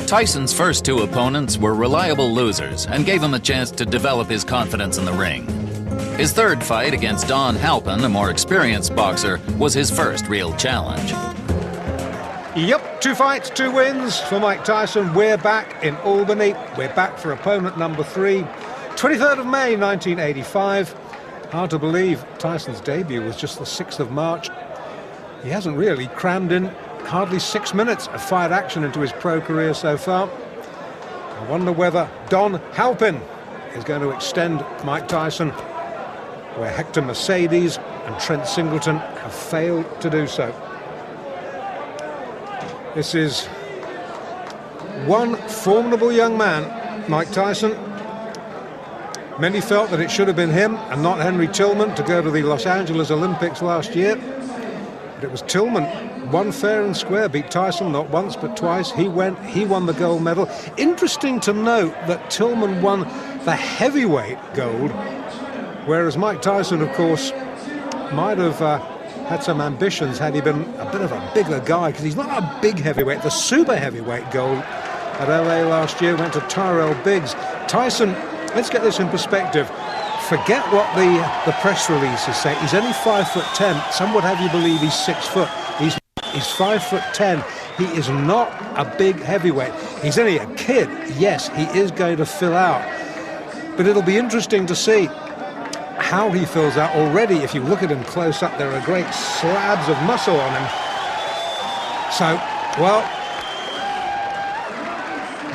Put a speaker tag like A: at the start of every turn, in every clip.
A: Tyson's first two opponents were reliable losers and gave him a chance to develop his confidence in the ring. His third fight against Don Halpin, a more experienced boxer, was his first real challenge.
B: Yep, 2 fights, 2 wins for Mike Tyson. We're back in Albany. We're back for opponent number 3. 23rd of May, 1985. Hard to believe Tyson's debut was just the 6th of March. He hasn't really crammed in hardly 6 minutes of fight action into his pro career so far. I wonder whether Don Halpin is going to extend Mike Tyson where Hector Mercedes and Trent Singleton have failed to do so. This is one formidable young man, Mike Tyson. Many felt that it should have been him and not Henry Tillman to go to the Los Angeles Olympics last year. But it was Tillman, won fair and square, beat Tyson not once but twice. He won the gold medal. Interesting to note that Tillman won the heavyweight gold, whereas Mike Tyson, of course, might have had some ambitions had he been a bit of a bigger guy, because he's not a big heavyweight. The super heavyweight gold at LA last year went to Tyrell Biggs. Tyson, let's get this in perspective. Forget what the press releases say. He's only 5'10". Some would have you believe he's 6 foot. He's 5'10". He is not a big heavyweight. He's only a kid. Yes, he is going to fill out, but it'll be interesting to see how he fills out. Already, if you look at him close up, there are great slabs of muscle on him. So, well,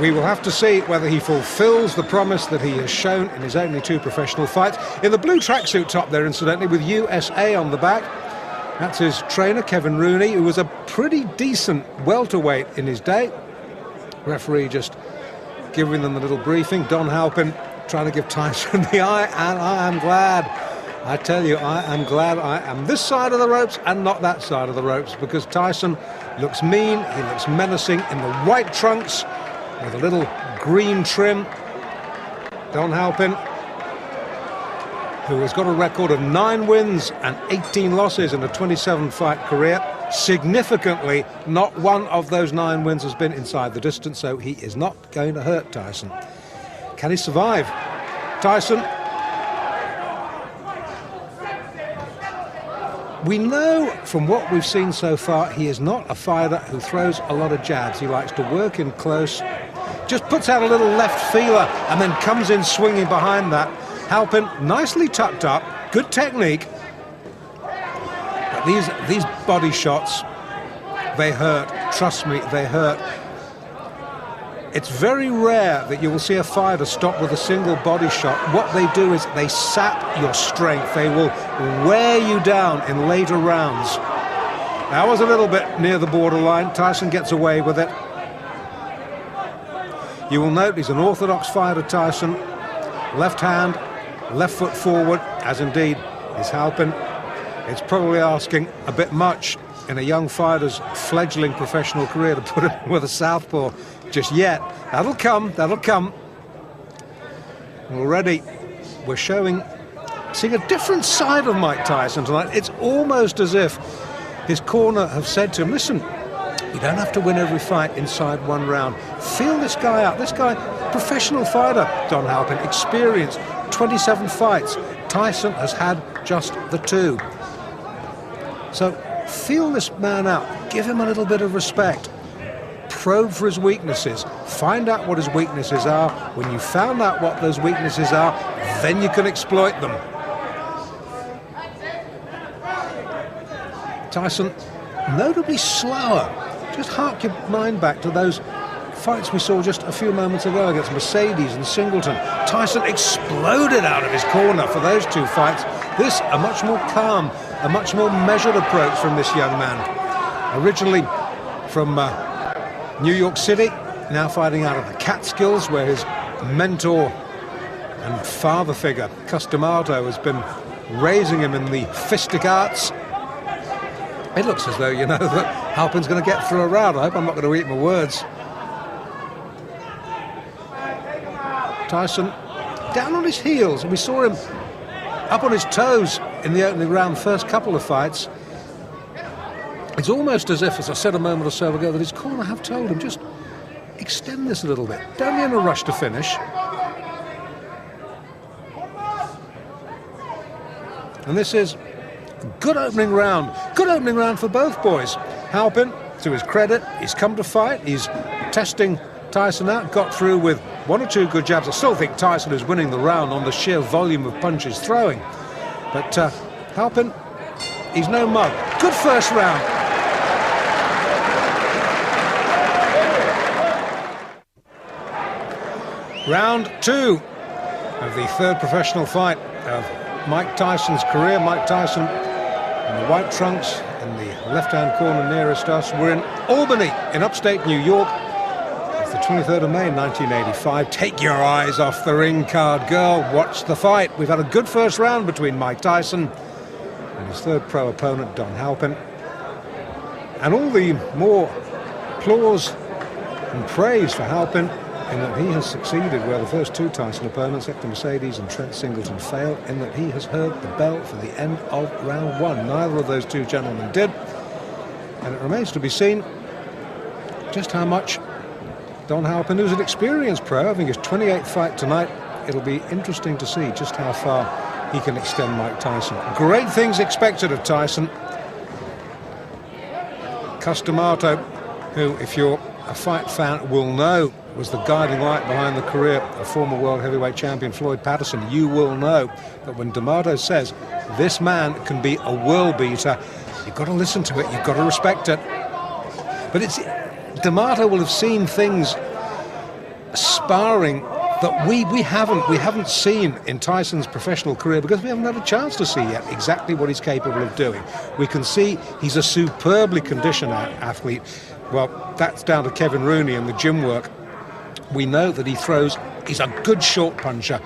B: we will have to see whether he fulfills the promise that he has shown in his only 2 professional fights. In the blue tracksuit top there, incidentally, with USA on the back, that's his trainer, Kevin Rooney, who was a pretty decent welterweight in his day. Referee just giving them a little briefing. Don Halpin trying to give Tyson the eye, and I am glad. I tell you, I am glad I am this side of the ropes and not that side of the ropes, because Tyson looks mean, he looks menacing in the white trunks with a little green trim. Don Halpin, who has got a record of 9 wins and 18 losses in a 27-fight career. Significantly, not one of those 9 wins has been inside the distance, so he is not going to hurt Tyson. Can he survive? Tyson. We know from what we've seen so far, he is not a fighter who throws a lot of jabs. He likes to work in close, just puts out a little left feeler and then comes in swinging behind that. Halpin, nicely tucked up, good technique. But these body shots, they hurt. Trust me, they hurt. It's very rare that you will see a fighter stop with a single body shot. What they do is they sap your strength. They will wear you down in later rounds. That was a little bit near the borderline. Tyson gets away with it. You will note he's an orthodox fighter, Tyson. Left hand, left foot forward, as indeed is Halpin. It's probably asking a bit much in a young fighter's fledgling professional career to put him with a southpaw just yet. That'll come, that'll come. Already we're seeing a different side of Mike Tyson tonight. It's almost as if his corner have said to him, listen, you don't have to win every fight inside 1 round. Feel this guy out. This guy, professional fighter, Don Halpin, experienced 27 fights. Tyson has had just the 2. So feel this man out. Give him a little bit of respect. Probe for his weaknesses. Find out what his weaknesses are. When you found out what those weaknesses are, then you can exploit them. Tyson, notably slower. Just hark your mind back to those fights we saw just a few moments ago against Mercedes and Singleton. Tyson exploded out of his corner for those 2 fights. This, a much more calm, a much more measured approach from this young man. Originally from New York City, now fighting out of the Catskills, where his mentor and father figure, Customato, has been raising him in the fistic arts. It looks as though, you know, that Halpin's going to get through a round. I hope I'm not going to eat my words. Tyson down on his heels, and we saw him up on his toes in the opening round, first couple of fights. It's almost as if, as I said a moment or so ago, that his corner have told him, just extend this a little bit. Don't be in a rush to finish. And this is a good opening round. Good opening round for both boys. Halpin, to his credit, he's come to fight. He's testing Tyson out, got through with one or two good jabs. I still think Tyson is winning the round on the sheer volume of punches throwing. But Halpin, he's no mug. Good first round. Round 2 of the third professional fight of Mike Tyson's career. Mike Tyson in the white trunks in the left-hand corner nearest us. We're in Albany in upstate New York. It's the 23rd of May 1985. Take your eyes off the ring card, girl. Watch the fight. We've had a good first round between Mike Tyson and his third pro opponent, Don Halpin. And all the more applause and praise for Halpin in that he has succeeded where the first two Tyson opponents, Hector Mercedes and Trent Singleton, failed, in that he has heard the bell for the end of round 1. Neither of those two gentlemen did. And it remains to be seen just how much Don Halpin, who's an experienced pro, having his 28th fight tonight, it'll be interesting to see just how far he can extend Mike Tyson. Great things expected of Tyson. Cus D'Amato, who, if you're a fight fan, will know was the guiding light behind the career of former world heavyweight champion Floyd Patterson. You will know that when D'Amato says this man can be a world beater, you've got to listen to it, you've got to respect it. But it's D'Amato will have seen things sparring that we haven't seen in Tyson's professional career, because we haven't had a chance to see yet exactly what he's capable of doing. We can see he's a superbly conditioned athlete. Well, that's down to Kevin Rooney and the gym work. We know that he's a good short puncher.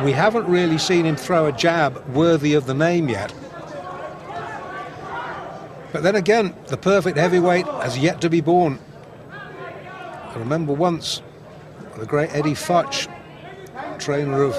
B: We haven't really seen him throw a jab worthy of the name yet. But then again, the perfect heavyweight has yet to be born. I remember once the great Eddie Futch, trainer of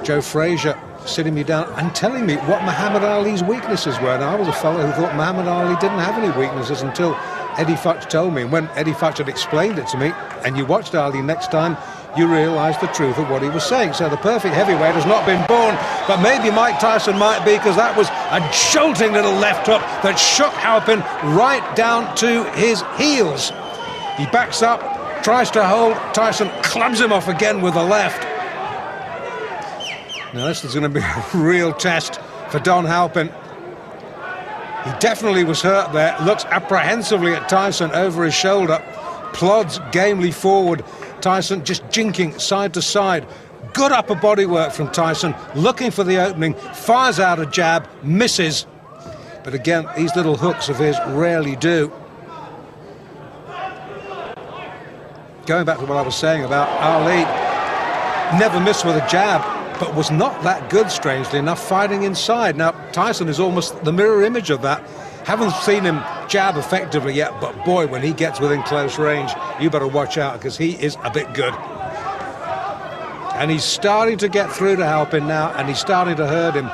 B: Joe Frazier, sitting me down and telling me what Muhammad Ali's weaknesses were. Now, I was a fellow who thought Muhammad Ali didn't have any weaknesses until Eddie Futch told me. And when Eddie Futch had explained it to me, and you watched Ali next time, you realised the truth of what he was saying. So the perfect heavyweight has not been born, but maybe Mike Tyson might be, because that was a jolting little left hook that shook Halpin right down to his heels. He backs up, tries to hold, Tyson clubs him off again with the left. Now this is going to be a real test for Don Halpin. He definitely was hurt there, looks apprehensively at Tyson over his shoulder, plods gamely forward. Tyson just jinking side to side. Good upper body work from Tyson, looking for the opening, fires out a jab, misses. But again, these little hooks of his rarely do. Going back to what I was saying about Ali, never missed with a jab, but was not that good, strangely enough, fighting inside. Now, Tyson is almost the mirror image of that. Haven't seen him jab effectively yet, but boy, when he gets within close range, you better watch out, because he is a bit good. And he's starting to get through to Halpin now, and he's starting to hurt him.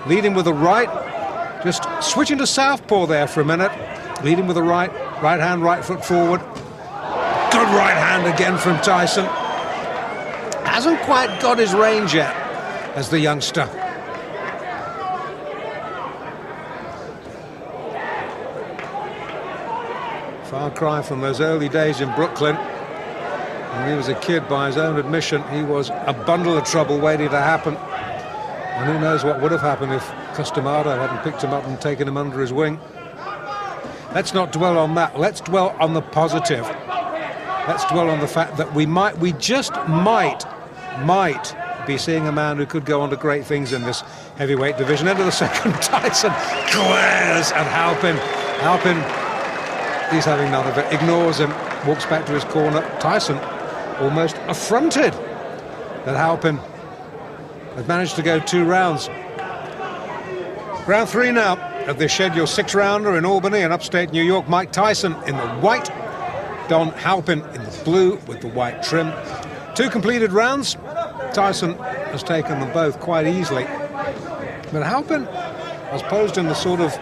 B: Leading with the right, just switching to southpaw there for a minute. Leading with the right hand, right foot forward. Good right hand again from Tyson. Hasn't quite got his range yet as the youngster. Far cry from those early days in Brooklyn. When he was a kid, by his own admission, he was a bundle of trouble waiting to happen. And who knows what would have happened if Cus D'Amato hadn't picked him up and taken him under his wing. Let's not dwell on that. Let's dwell on the positive. Let's dwell on the fact that we just might be seeing a man who could go on to great things in this heavyweight division. End of the second, Tyson glares at Halpin. Halpin, he's having none of it, ignores him, walks back to his corner. Tyson almost affronted that Halpin had managed to go 2 rounds. Round 3 now of the scheduled 6-rounder in Albany in upstate New York. Mike Tyson in the white, Don Halpin in the blue with the white trim. 2 completed rounds. Tyson has taken them both quite easily. But Halpin has posed in the sort of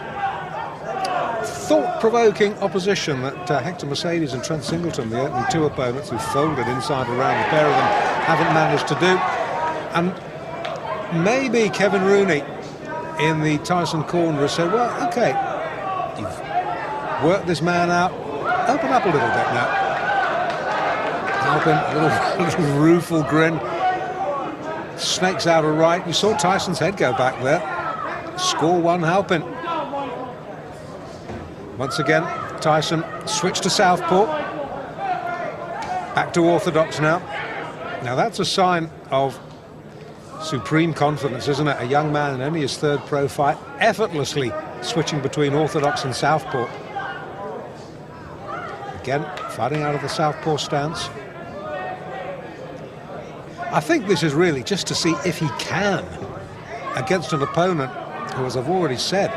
B: thought-provoking opposition that Hector Mercedes and Trent Singleton, the opening two opponents who folded inside and around, the pair of them haven't managed to do. And maybe Kevin Rooney in the Tyson corner has said, well, OK, you've worked this man out, open up a little bit now. Halpin, a little rueful grin, snakes out a right. You saw Tyson's head go back there. Score one, Halpin. Once again, Tyson switched to southpaw. Back to orthodox now. Now that's a sign of supreme confidence, isn't it? A young man in only his third pro fight, effortlessly switching between orthodox and southpaw. Again, fighting out of the southpaw stance. I think this is really just to see if he can, against an opponent who, as I've already said,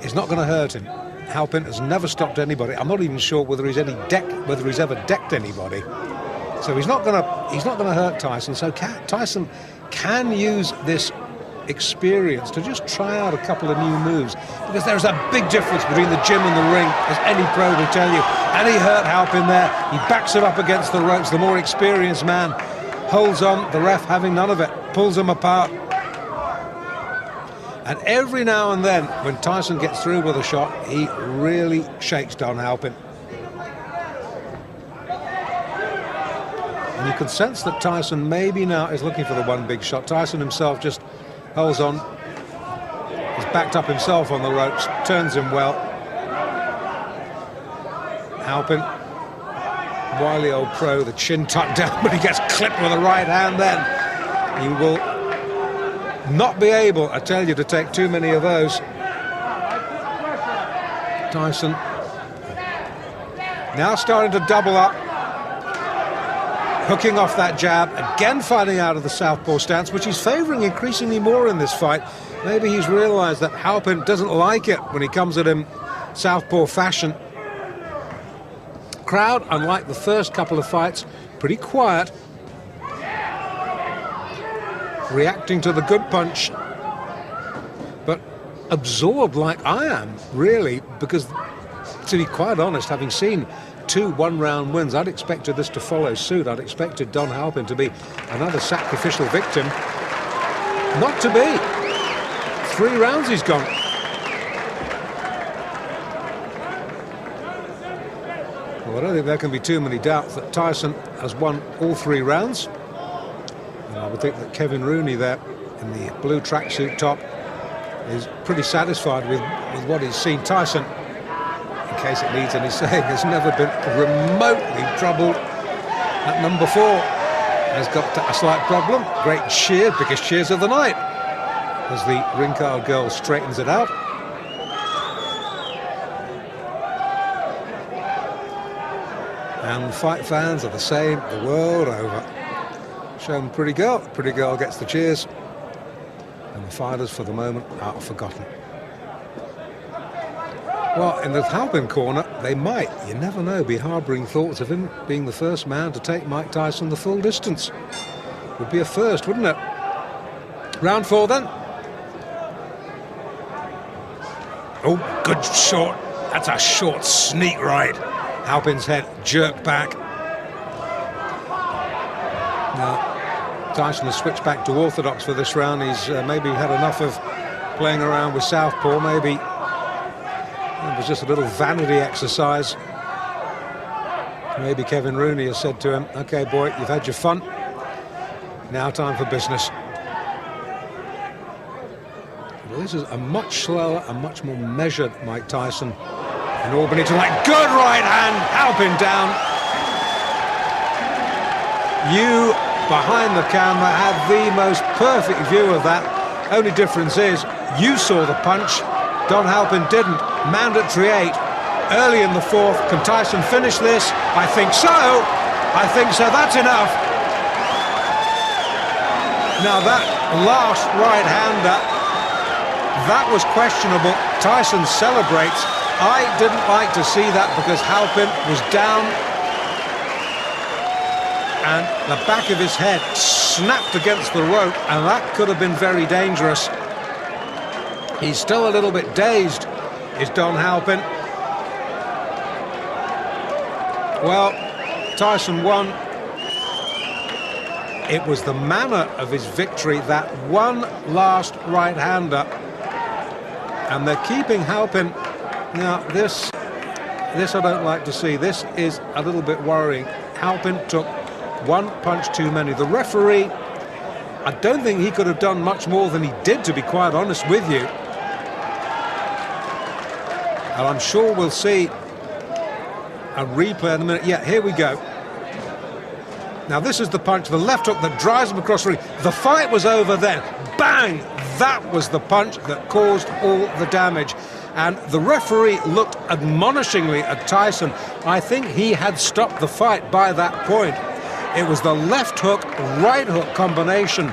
B: is not going to hurt him. Halpin has never stopped anybody. I'm not even sure whether he's ever decked anybody. So he's not going to hurt Tyson. So Tyson can use this experience to just try out a couple of new moves, because there's a big difference between the gym and the ring, as any pro will tell you. And he hurt Halpin there. He backs him up against the ropes. The more experienced man holds on, the ref having none of it, pulls him apart. And every now and then, when Tyson gets through with a shot, he really shakes Don Halpin. And you can sense that Tyson maybe now is looking for the one big shot. Tyson himself just holds on. He's backed up himself on the ropes, turns him well. Halpin, wily old pro, the chin tucked down, but he gets clipped with a right hand then. He will not be able, I tell you, to take too many of those. Tyson now starting to double up, hooking off that jab, again fighting out of the southpaw stance, which he's favouring increasingly more in this fight. Maybe he's realised that Halpin doesn't like it when he comes at him southpaw fashion. Crowd, unlike the first couple of fights, pretty quiet, reacting to the good punch, but absorbed like I am, really, because, to be quite honest, having seen 2 one-round wins, I'd expected this to follow suit. I'd expected Don Halpin to be another sacrificial victim. Not to be. 3 rounds he's gone. Well, I don't think there can be too many doubts that Tyson has won all 3 rounds. And I would think that Kevin Rooney there in the blue tracksuit top is pretty satisfied with what he's seen. Tyson, in case it needs any saying, has never been remotely troubled at number 4. Has got a slight problem. Great cheer, biggest cheers of the night, as the ring-card girl straightens it out. And fight fans are the same the world over. Show them pretty girl. Pretty girl gets the cheers. And the fighters, for the moment, are forgotten. Well, in the Halpin corner, they might, you never know, be harbouring thoughts of him being the first man to take Mike Tyson the full distance. Would be a first, wouldn't it? Round 4 then. Oh, good short. That's a short sneak right. Halpin's head jerked back. Now, Tyson has switched back to orthodox for this round. He's maybe had enough of playing around with southpaw. Maybe it was just a little vanity exercise. Maybe Kevin Rooney has said to him, OK, boy, you've had your fun. Now time for business. Well, this is a much slower and much more measured Mike Tyson in Albany tonight. Good right hand, Halpin down. You, behind the camera, had the most perfect view of that. Only difference is, you saw the punch, Don Halpin didn't. Mandatory 8, early in the 4th. Can Tyson finish this? I think so. I think so. That's enough. Now that last right-hander, that was questionable. Tyson celebrates. I didn't like to see that because Halpin was down and the back of his head snapped against the rope, and that could have been very dangerous. He's still a little bit dazed, is Don Halpin. Well, Tyson won. It was the manner of his victory, that one last right-hander. And they're keeping Halpin. Now, this I don't like to see. This is a little bit worrying. Halpin took one punch too many. The referee, I don't think he could have done much more than he did, to be quite honest with you. And I'm sure we'll see a replay in a minute. Yeah, here we go. Now this is the punch, the left hook that drives him across the ring. The fight was over then. Bang! That was the punch that caused all the damage. And the referee looked admonishingly at Tyson. I think he had stopped the fight by that point. It was the left hook, right hook combination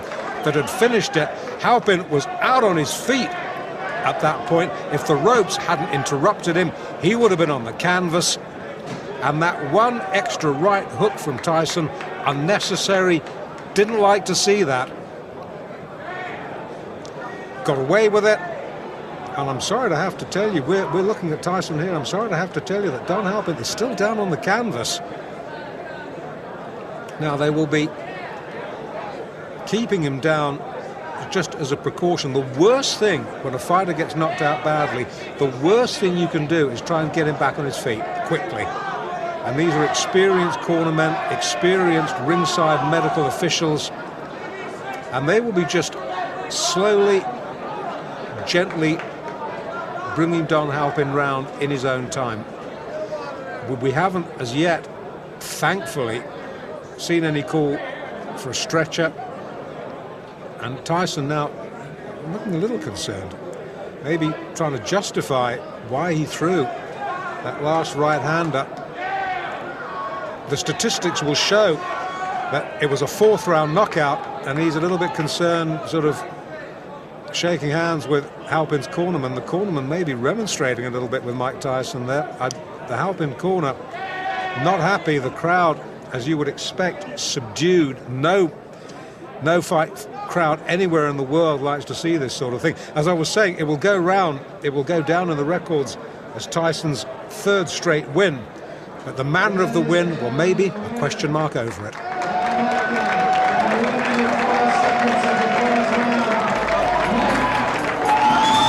B: that had finished it. Halpin was out on his feet at that point. If the ropes hadn't interrupted him, he would have been on the canvas. And that one extra right hook from Tyson, unnecessary, didn't like to see that. Got away with it. And I'm sorry to have to tell you, we're looking at Tyson here, I'm sorry to have to tell you that Don Halpin is still down on the canvas. Now they will be keeping him down just as a precaution. The worst thing when a fighter gets knocked out badly, the worst thing you can do is try and get him back on his feet quickly. And these are experienced cornermen, experienced ringside medical officials, and they will be just slowly, gently bringing Don Halpin round in his own time. We haven't as yet, thankfully, seen any call for a stretcher. And Tyson now looking a little concerned, maybe trying to justify why he threw that last right-hander. The statistics will show that it was a fourth-round knockout, and he's a little bit concerned, sort of shaking hands with Halpin's cornerman. The cornerman may be remonstrating a little bit with Mike Tyson there. The Halpin corner not happy. The crowd, as you would expect, subdued. No fight crowd anywhere in the world likes to see this sort of thing. As I was saying, it will go round, it will go down in the records as Tyson's third straight win. But the manner of the win, well, maybe a question mark over it.